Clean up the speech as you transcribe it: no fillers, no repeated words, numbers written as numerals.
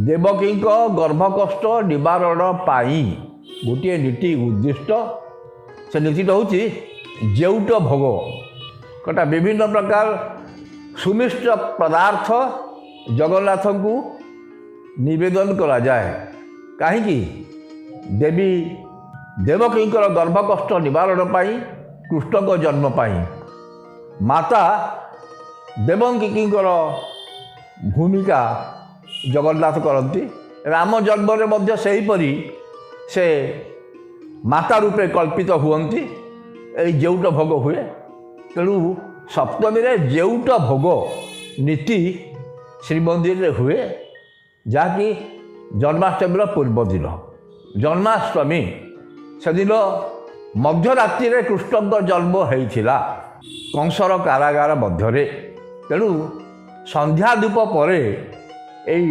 ଦେବକୀଙ୍କ ଗର୍ଭକଷ୍ଟ ନିବାରଣ ପାଇଁ ଗୋଟିଏ ନୀତି ଉଦ୍ଦିଷ୍ଟ। ସେ ନୀତିଟା ହେଉଛି ଜେଉଟ ଭୋଗ। ଗୋଟା ବିଭିନ୍ନ ପ୍ରକାର ସୁମିଷ୍ଟ ପଦାର୍ଥ ଜଗନ୍ନାଥଙ୍କୁ ନିବେଦନ କରାଯାଏ। କାହିଁକି? ଦେବୀ ଦେବକୀଙ୍କର ଗର୍ଭକଷ୍ଟ ନିବାରଣ ପାଇଁ, କୃଷ୍ଣଙ୍କ ଜନ୍ମ ପାଇଁ। ମାତା ଦେବକୀଙ୍କର ଭୂମିକା ଜଗନ୍ନାଥ କରନ୍ତି। ରାମ ଜନ୍ମରେ ମଧ୍ୟ ସେହିପରି ସେ ମାତା ରୂପେ କଳ୍ପିତ ହୁଅନ୍ତି। ଏଇ ଜେଉଟ ଭୋଗ ହୁଏ। ତେଣୁ ସପ୍ତମୀରେ ଜେଉଟ ଭୋଗ ନୀତି ଶ୍ରୀମନ୍ଦିରରେ ହୁଏ, ଯାହାକି ଜନ୍ମାଷ୍ଟମୀର ପୂର୍ବଦିନ। ଜନ୍ମାଷ୍ଟମୀ ସେଦିନ ମଧ୍ୟରାତ୍ରିରେ କୃଷ୍ଣଙ୍କ ଜନ୍ମ ହେଇଥିଲା କଂସର କାରାଗାର ମଧ୍ୟରେ। ତେଣୁ ସନ୍ଧ୍ୟା ଧୂପ ପରେ ଏଇ